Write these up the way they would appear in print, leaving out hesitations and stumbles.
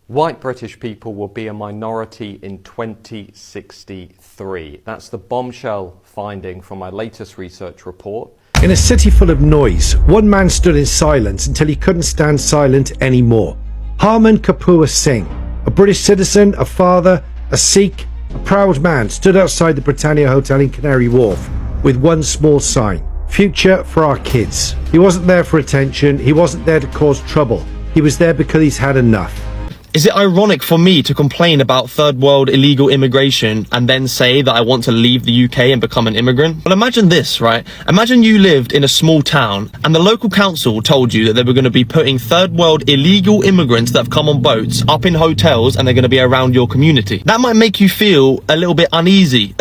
White British people will be a minority in 2063. That's the bombshell finding from my latest research report. In a city full of noise, one man stood in silence until he couldn't stand silent anymore. Harman Kapoor Singh, a British citizen, a father, a Sikh, a proud man, stood outside the Britannia Hotel in Canary Wharf with one small sign: future for our kids. He wasn't there for attention, he wasn't there to cause trouble. He was there because he's had enough. Is it ironic for me to complain about third world illegal immigration and then say that I want to leave the UK and become an immigrant? Well, imagine this, right? Imagine you lived in a small town and the local council told you that they were going to be putting third world illegal immigrants that have come on boats up in hotels and they're going to be around your community. That might make you feel a little bit uneasy.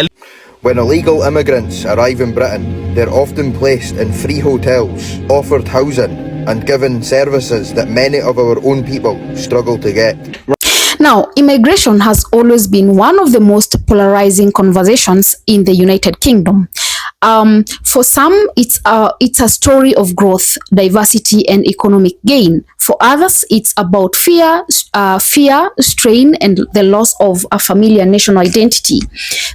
When illegal immigrants arrive in Britain, they're often placed in free hotels, offered housing, and given services that many of our own people struggle to get. Now, immigration has always been one of the most polarizing conversations in the United Kingdom. For some, it's a story of growth, diversity, and economic gain. For others, it's about fear, strain, and the loss of a familiar national identity.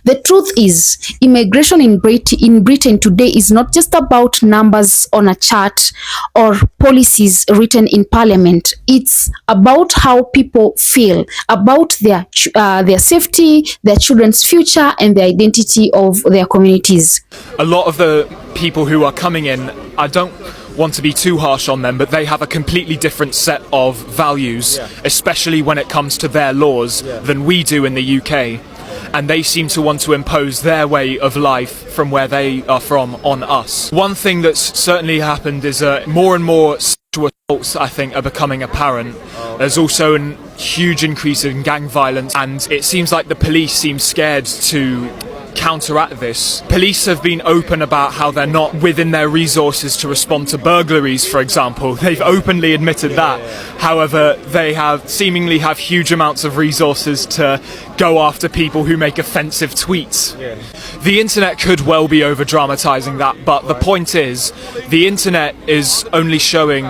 The truth is, immigration in Britain today is not just about numbers on a chart or policies written in Parliament. It's about how people feel, about their safety, their children's future, and the identity of their communities. A lot of the people who are coming in, I don't want to be too harsh on them, but they have a completely different set of values, especially when it comes to their laws, than we do in the UK. And they seem to want to impose their way of life from where they are from on us. One thing that's certainly happened is more and more sexual assaults, I think, are becoming apparent. There's also a huge increase in gang violence, and it seems like the police seem scared to counteract this. Police have been open about how they're not within their resources to respond to burglaries, for example. They've openly admitted that. However, they seemingly have huge amounts of resources to go after people who make offensive tweets. The internet could well be over-dramatising that, but the point is, the internet is only showing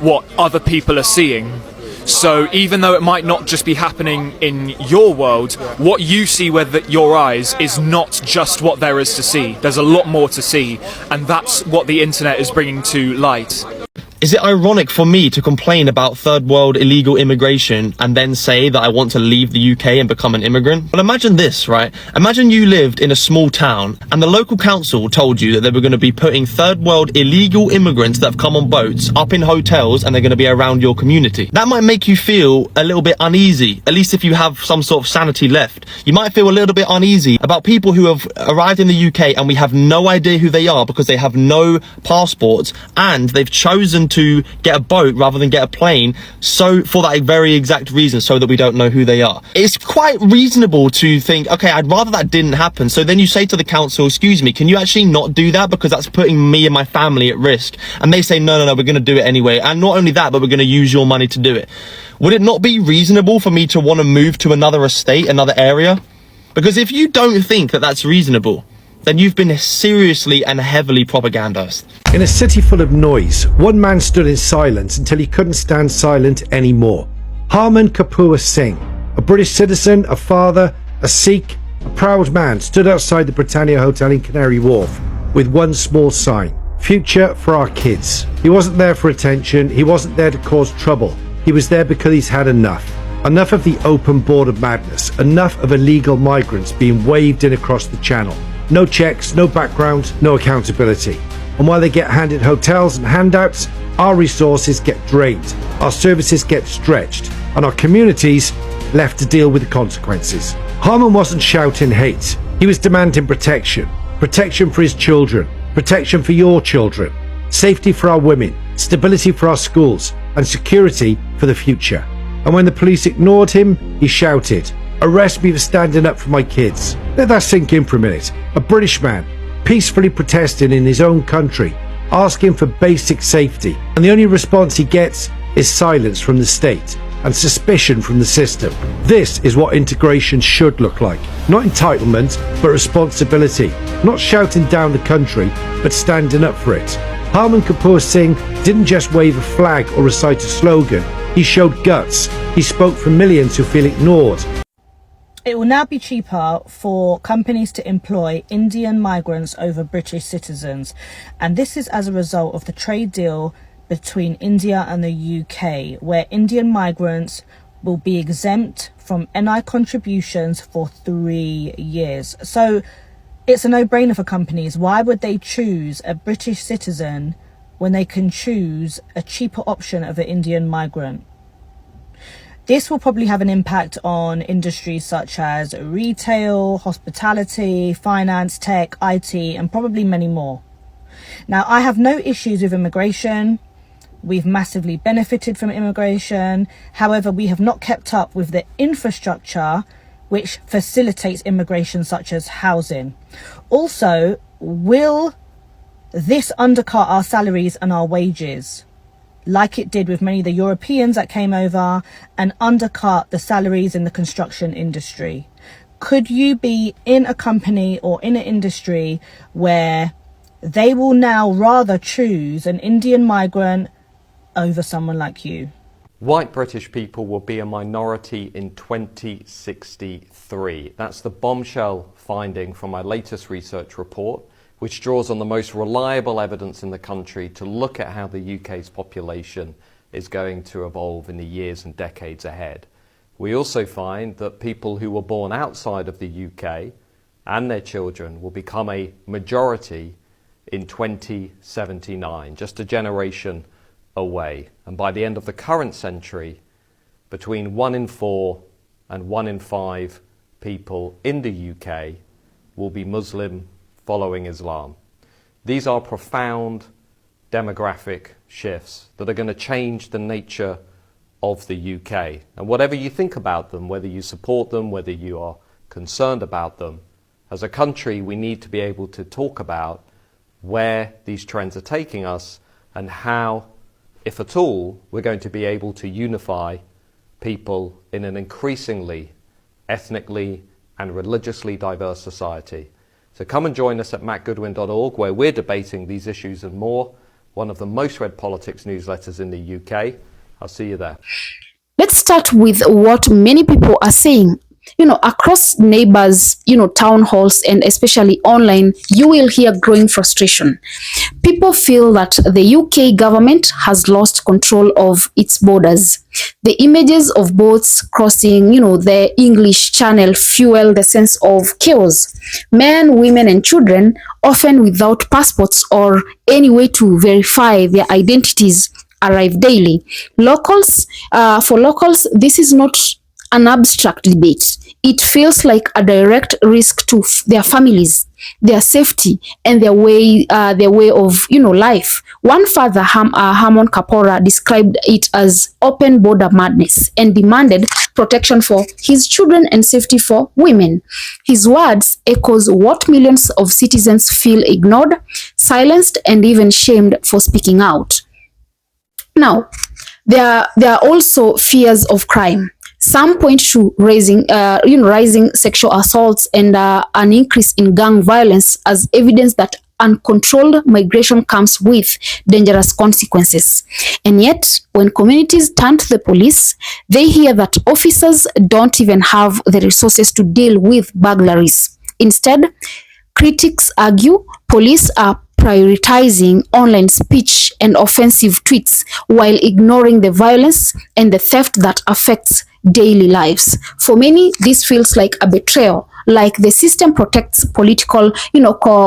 what other people are seeing. So even though it might not just be happening in your world, what you see with your eyes is not just what there is to see. There's a lot more to see, and that's what the internet is bringing to light. Is it ironic for me to complain about third world illegal immigration and then say that I want to leave the UK and become an immigrant? Well, imagine this, right? Imagine you lived in a small town and the local council told you that they were going to be putting third world illegal immigrants that have come on boats up in hotels and they're going to be around your community. That might make you feel a little bit uneasy, at least if you have some sort of sanity left. You might feel a little bit uneasy about people who have arrived in the UK and we have no idea who they are because they have no passports and they've chosen to get a boat rather than get a plane, so for that very exact reason, so that we don't know who they are. It's quite reasonable to think, okay, I'd rather that didn't happen. So then you say to the council, excuse me, can you actually not do that because that's putting me and my family at risk? And they say, no, we're going to do it anyway. And not only that, but we're going to use your money to do it. Would it not be reasonable for me to want to move to another estate, another area? Because if you don't think that that's reasonable, then you've been seriously and heavily propagandized. In a city full of noise, one man stood in silence until he couldn't stand silent anymore. Harman Kapoor Singh, a British citizen, a father, a Sikh, a proud man, stood outside the Britannia Hotel in Canary Wharf with one small sign: future for our kids. He wasn't there for attention, he wasn't there to cause trouble. He was there because he's had enough. Enough of the open border madness, enough of illegal migrants being waved in across the channel. No checks, no background, no accountability. And while they get handed hotels and handouts, our resources get drained, our services get stretched, and our communities left to deal with the consequences. Harman wasn't shouting hate. He was demanding protection. Protection for his children. Protection for your children. Safety for our women. Stability for our schools. And security for the future. And when the police ignored him, he shouted, "Arrest me for standing up for my kids." Let that sink in for a minute. A British man, peacefully protesting in his own country, asking for basic safety. And the only response he gets is silence from the state and suspicion from the system. This is what integration should look like. Not entitlement, but responsibility. Not shouting down the country, but standing up for it. Harman Kapoor Singh didn't just wave a flag or recite a slogan. He showed guts. He spoke for millions who feel ignored. It will now be cheaper for companies to employ Indian migrants over British citizens. And this is as a result of the trade deal between India and the UK, where Indian migrants will be exempt from NI contributions for 3 years. So it's a no-brainer for companies. Why would they choose a British citizen when they can choose a cheaper option of an Indian migrant? This will probably have an impact on industries such as retail, hospitality, finance, tech, IT, and probably many more. Now, I have no issues with immigration. We've massively benefited from immigration. However, we have not kept up with the infrastructure which facilitates immigration, such as housing. Also, will this undercut our salaries and our wages, like it did with many of the Europeans that came over, and undercut the salaries in the construction industry? Could you be in a company or in an industry where they will now rather choose an Indian migrant over someone like you? White British people will be a minority in 2063. That's the bombshell finding from my latest research report, which draws on the most reliable evidence in the country to look at how the UK's population is going to evolve in the years and decades ahead. We also find that people who were born outside of the UK and their children will become a majority in 2079, just a generation away. And by the end of the current century, between 1 in 4 and 1 in 5 people in the UK will be Muslim following Islam. These are profound demographic shifts that are going to change the nature of the UK. And whatever you think about them, whether you support them, whether you are concerned about them, as a country we need to be able to talk about where these trends are taking us and how, if at all, we're going to be able to unify people in an increasingly ethnically and religiously diverse society. So come and join us at mattgoodwin.org, where we're debating these issues and more, one of the most read politics newsletters in the UK. I'll see you there. Let's start with what many people are saying. Across neighbors, town halls, and especially online, you will hear growing frustration. People feel that the UK government has lost control of its borders. The images of boats crossing, the English Channel fuel the sense of chaos. Men, women, and children, often without passports or any way to verify their identities, arrive daily. For locals, this is not an abstract debate. It feels like a direct risk to their families, their safety, and their way of life. One father, Harmon Kapora, described it as open border madness and demanded protection for his children and safety for women. His words echoes what millions of citizens feel ignored, silenced, and even shamed for speaking out. Now, there are also fears of crime. Some point to rising sexual assaults and an increase in gang violence as evidence that uncontrolled migration comes with dangerous consequences. And yet, when communities turn to the police, they hear that officers don't even have the resources to deal with burglaries. Instead, critics argue police are prioritizing online speech and offensive tweets while ignoring the violence and the theft that affects daily lives. For many, this feels like a betrayal, like the system protects political,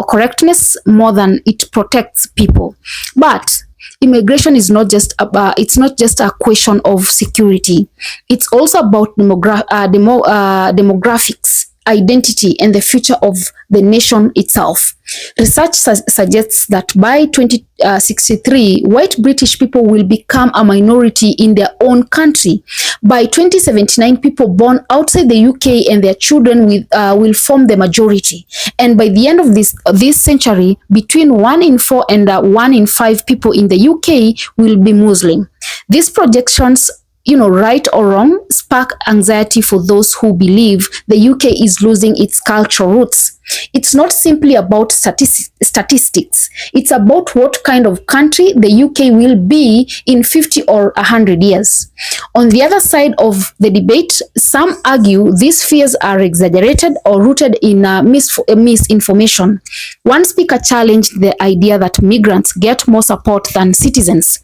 correctness more than it protects people. But immigration is not just about, it's not just a question of security. It's also about demographics, identity, and the future of the nation itself. Research suggests that by 2063, white British people will become a minority in their own country. By 2079, people born outside the UK and their children will form the majority. And by the end of this century, between 1 in 4 and 1 in 5 people in the UK will be Muslim. These projections, right or wrong, spark anxiety for those who believe the UK is losing its cultural roots. It's not simply about statistics. It's about what kind of country the UK will be in 50 or 100 years. On the other side of the debate, some argue these fears are exaggerated or rooted in misinformation. One speaker challenged the idea that migrants get more support than citizens.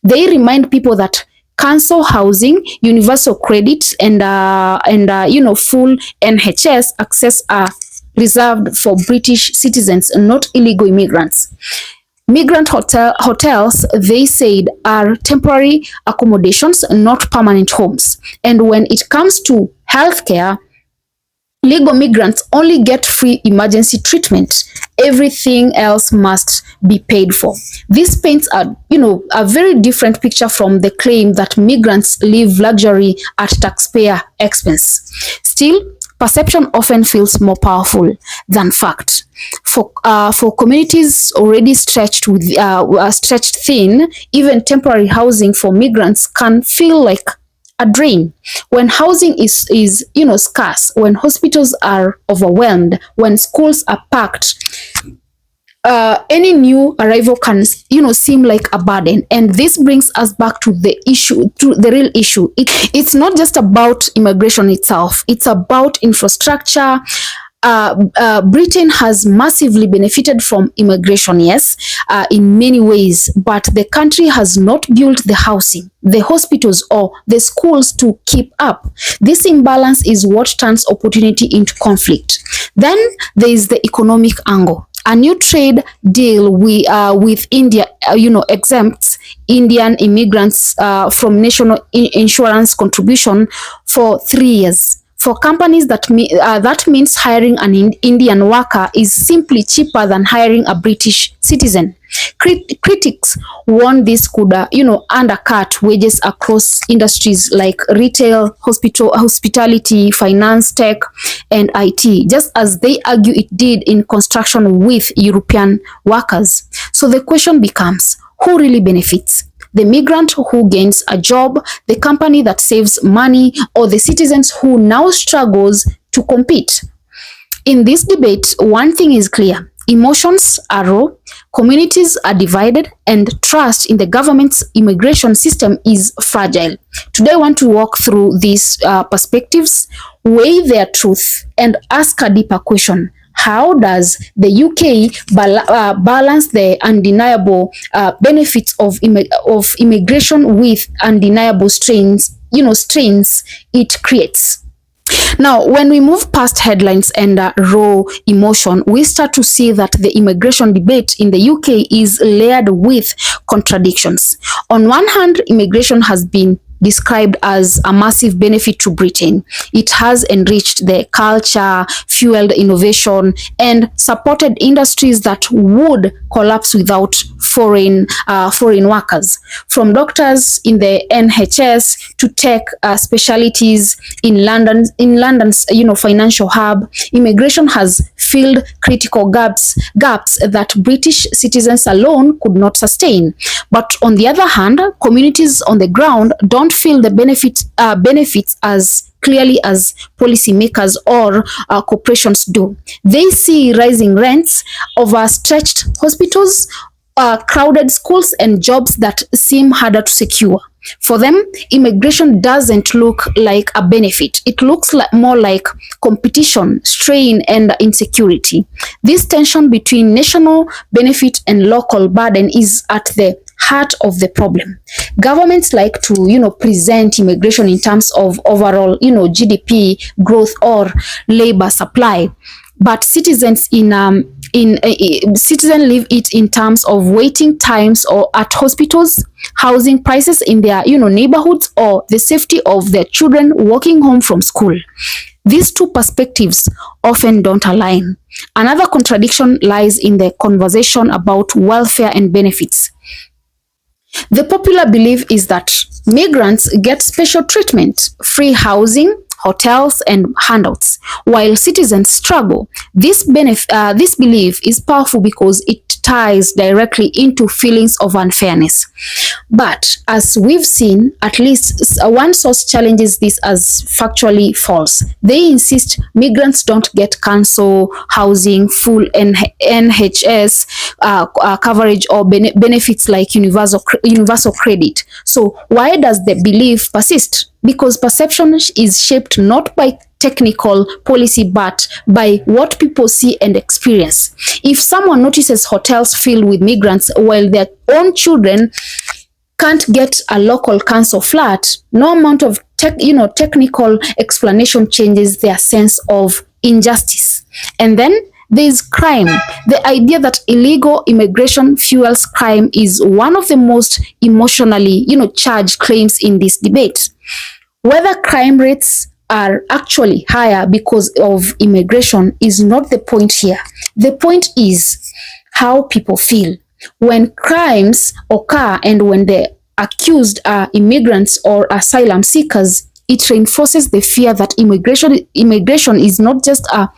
They remind people that council housing, universal credit, and full NHS access are reserved for British citizens and not illegal immigrants. Migrant hotels, they said, are temporary accommodations, not permanent homes. And when it comes to healthcare, legal migrants only get free emergency treatment. Everything else must be paid for. This paints a very different picture from the claim that migrants live luxury at taxpayer expense. Still, perception often feels more powerful than fact. For communities already stretched thin, even temporary housing for migrants can feel like a drain. When housing is scarce, when hospitals are overwhelmed, when schools are packed, any new arrival can seem like a burden. And this brings us back to the real issue. It's not just about immigration itself, it's about infrastructure. Britain has massively benefited from immigration, yes, in many ways, but the country has not built the housing, the hospitals, or the schools to keep up. This imbalance is what turns opportunity into conflict. Then there is the economic angle. A new trade deal with India, exempts Indian immigrants from national insurance contribution for 3 years. For companies, that means hiring an Indian worker is simply cheaper than hiring a British citizen. Critics warn this could, undercut wages across industries like retail, hospitality, finance, tech, and IT, just as they argue it did in construction with European workers. So the question becomes, who really benefits? The migrant who gains a job, the company that saves money, or the citizens who now struggles to compete? In this debate, one thing is clear. Emotions are raw, communities are divided, and trust in the government's immigration system is fragile. Today, I want to walk through these perspectives, weigh their truth, and ask a deeper question. How does the UK balance the undeniable benefits of immigration with undeniable strains it creates? Now, when we move past headlines and raw emotion, we start to see that the immigration debate in the UK is layered with contradictions. On one hand, immigration has been described as a massive benefit to Britain. It has enriched the culture, fueled innovation, and supported industries that would collapse without foreign workers. From doctors in the NHS to tech specialties in London's financial hub, immigration has filled critical gaps that British citizens alone could not sustain. But on the other hand, communities on the ground don't feel the benefits as clearly as policymakers or corporations do. They see rising rents, overstretched hospitals, crowded schools, and jobs that seem harder to secure. For them, immigration doesn't look like a benefit. It looks more like competition, strain, and insecurity. This tension between national benefit and local burden is at the heart of the problem. Governments like to, present immigration in terms of overall, GDP growth or labor supply, but citizens citizens live it in terms of waiting times or at hospitals, housing prices in their neighborhoods, or the safety of their children walking home from school. These two perspectives often don't align. Another contradiction lies in the conversation about welfare and benefits. The popular belief is that migrants get special treatment, free housing, hotels, and handouts, while citizens struggle. This belief is powerful because it ties directly into feelings of unfairness. But as we've seen, at least one source challenges this as factually false. They insist migrants don't get council, housing, full NHS coverage, or benefits like universal credit. So why does the belief persist? Because perception is shaped not by technical policy but by what people see and experience. If someone notices hotels filled with migrants while their own children can't get a local council flat, no amount of technical explanation changes their sense of injustice. And then there's crime. The idea that illegal immigration fuels crime is one of the most emotionally, charged claims in this debate. Whether crime rates are actually higher because of immigration is not the point here. The point is how people feel. When crimes occur and when the accused are immigrants or asylum seekers, it reinforces the fear that immigration is not just a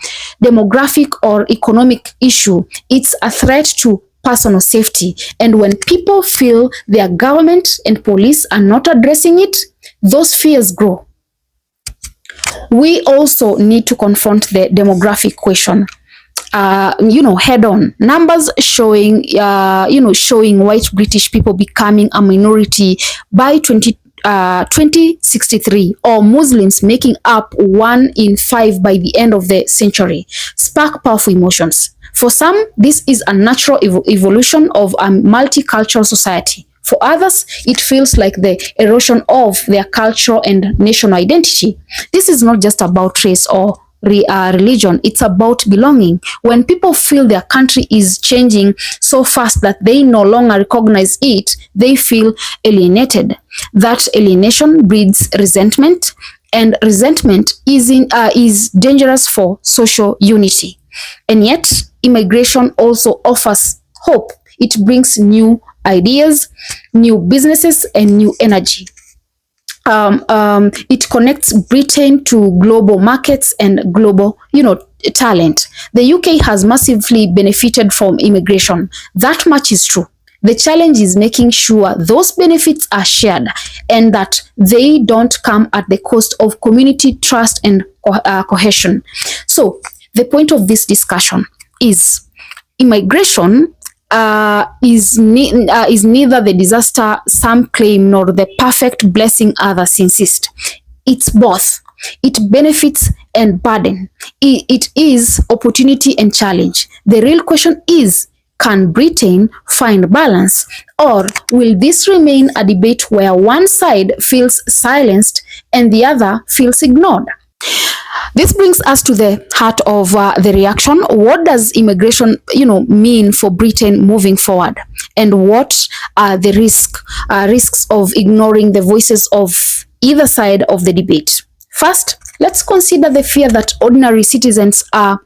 demographic or economic issue. It's a threat to personal safety. And when people feel their government and police are not addressing it, those fears grow. We also need to confront the demographic question, head on. Numbers showing white British people becoming a minority by 2063, or Muslims making up 1 in 5 by the end of the century, spark powerful emotions. For some, this is a natural evolution of a multicultural society. For others, it feels like the erosion of their cultural and national identity. This is not just about race or religion, it's about belonging. When people feel their country is changing so fast that they no longer recognize it, they feel alienated. That alienation breeds resentment, and resentment is dangerous for social unity. And yet, immigration also offers hope. It brings new ideas, new businesses, and new energy. It connects Britain to global markets and global, talent. The UK has massively benefited from immigration. That much is true. The challenge is making sure those benefits are shared and that they don't come at the cost of community trust and cohesion. So the point of this discussion is immigration is neither the disaster some claim nor the perfect blessing others insist. It's both. It benefits and burden. It is opportunity and challenge. The real question is, can Britain find balance, or will this remain a debate where one side feels silenced and the other feels ignored? This brings us to the heart of the reaction. What does immigration, mean for Britain moving forward? And what are the risks of ignoring the voices of either side of the debate? First, let's consider the fear that ordinary citizens are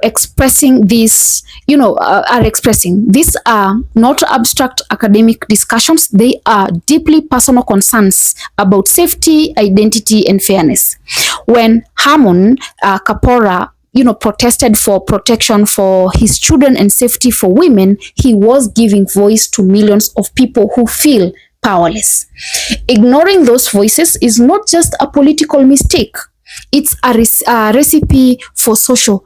expressing this, These are not abstract academic discussions. They are deeply personal concerns about safety, identity, and fairness. When Harmon Kapora, protested for protection for his children and safety for women, he was giving voice to millions of people who feel powerless. Ignoring those voices is not just a political mistake. It's a recipe for social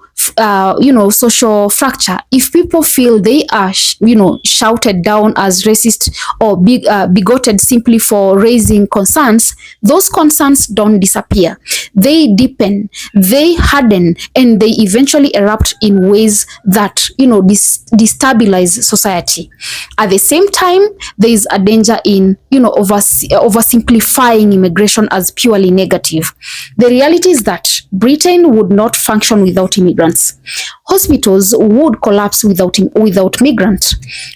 fracture. If people feel they are, shouted down as racist or bigoted simply for raising concerns, those concerns don't disappear. They deepen, they harden, and they eventually erupt in ways that, destabilize society. At the same time, there is a danger in, oversimplifying immigration as purely negative. The reality is that Britain would not function without immigrants. Hospitals would collapse without migrants.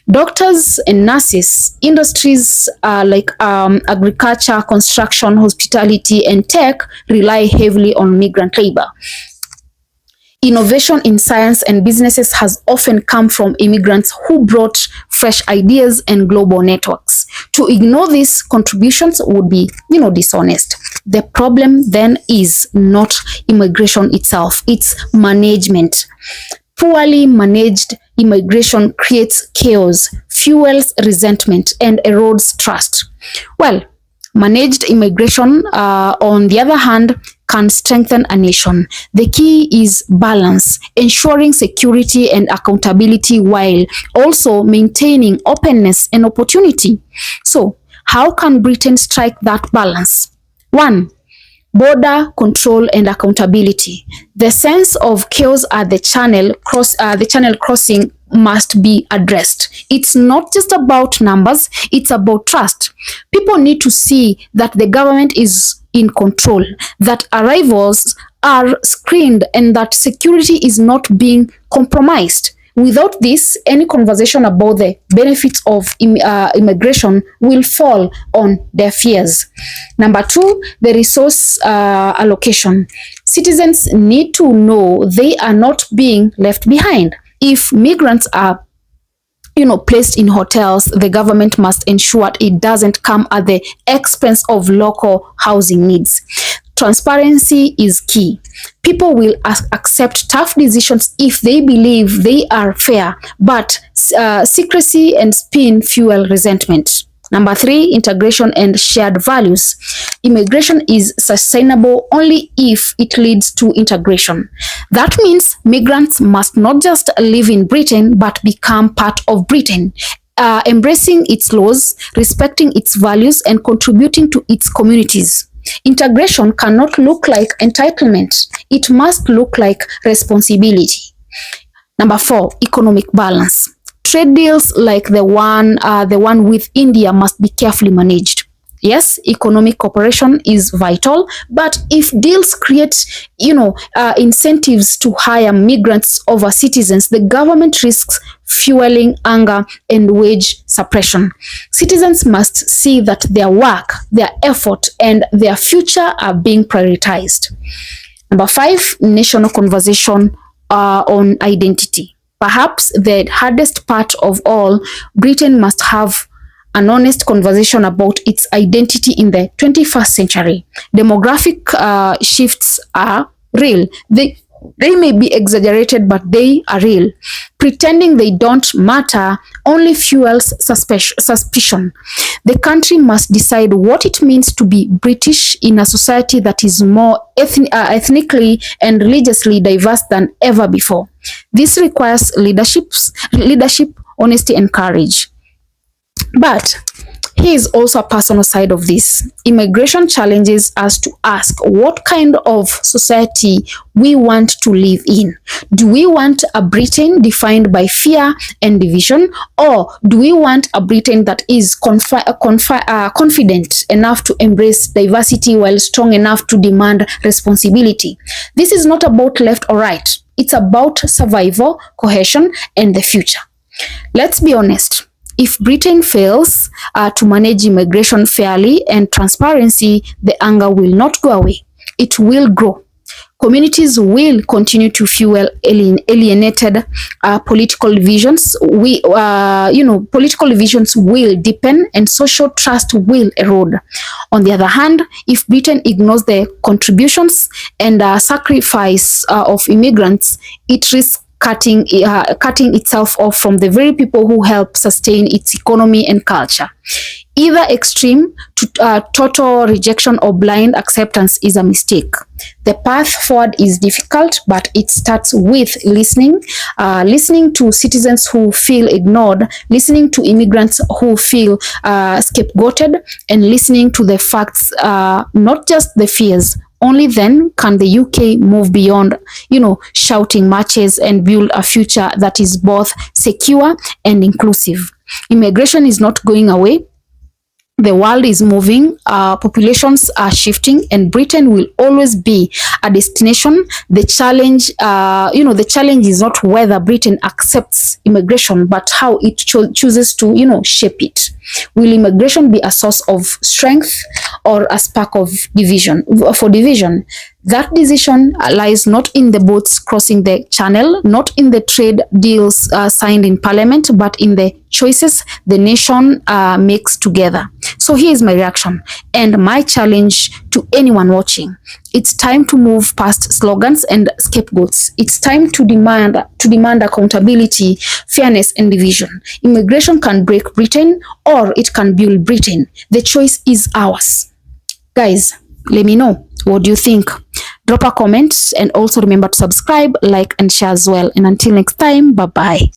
Doctors and nurses, industries like agriculture, construction, hospitality, and tech rely heavily on migrant labor. Innovation in science and businesses has often come from immigrants who brought fresh ideas, and global networks. To ignore these contributions would be, dishonest. The problem then is not immigration itself, it's management. Poorly managed immigration creates chaos, fuels resentment, and erodes trust. Well, managed immigration, on the other hand, can strengthen a nation. The key is balance, ensuring security and accountability while also maintaining openness and opportunity. So, how can Britain strike that balance? 1. Border control and accountability. The sense of chaos at the channel crossing must be addressed. It's not just about numbers, it's about trust. People need to see that the government is in control, that arrivals are screened, and that security is not being compromised. Without this, any conversation about the benefits of immigration will fall on deaf ears. Number 2, the resource allocation. Citizens need to know they are not being left behind. If migrants are placed in hotels, the government must ensure it doesn't come at the expense of local housing needs. Transparency is key. People will accept tough decisions if they believe they are fair, but secrecy and spin fuel resentment. Number 3, integration and shared values. Immigration is sustainable only if it leads to integration. That means migrants must not just live in Britain, but become part of Britain, embracing its laws, respecting its values, and contributing to its communities. Integration cannot look like entitlement. It must look like responsibility. Number 4, economic balance. Trade deals like the one with India must be carefully managed. Yes, economic cooperation is vital, but if deals create, incentives to hire migrants over citizens, the government risks fueling anger and wage suppression. Citizens must see that their work, their effort, and their future are being prioritized. Number 5, national conversation on identity. Perhaps the hardest part of all, Britain must have an honest conversation about its identity in the 21st century. Demographic shifts are real. They may be exaggerated, but they are real. Pretending they don't matter only fuels suspicion. The country must decide what it means to be British in a society that is more ethnically and religiously diverse than ever before. This requires leadership, honesty, and courage. But here is also a personal side of this. Immigration challenges us to ask what kind of society we want to live in. Do we want a Britain defined by fear and division, or do we want a Britain that is confident enough to embrace diversity while strong enough to demand responsibility? This is not about left or right. It's about survival, cohesion, and the future. Let's be honest. If Britain fails to manage immigration fairly and transparency, the anger will not go away. It will grow. Communities will continue to fuel alienated political divisions. Political divisions will deepen and social trust will erode. On the other hand, if Britain ignores the contributions and sacrifice of immigrants, it risks cutting itself off from the very people who help sustain its economy and culture. Either extreme to total rejection or blind acceptance is a mistake. The path forward is difficult, but it starts with listening to citizens who feel ignored, listening to immigrants who feel scapegoated, and listening to the facts, not just the fears. Only then can the UK move beyond, shouting matches and build a future that is both secure and inclusive. Immigration is not going away. The world is moving, populations are shifting, and Britain will always be a destination. The challenge is not whether Britain accepts immigration, but how it chooses to, shape it. Will immigration be a source of strength or a spark of division? That decision lies not in the boats crossing the channel, not in the trade deals signed in parliament, but in the choices the nation makes together. So here is my reaction and my challenge to anyone watching. It's time to move past slogans and scapegoats. It's time to demand accountability, fairness, and division. Immigration can break Britain or it can build Britain. The choice is ours. Guys, let me know. What do you think? Drop a comment and also remember to subscribe, like, and share as well. And until next time, bye-bye.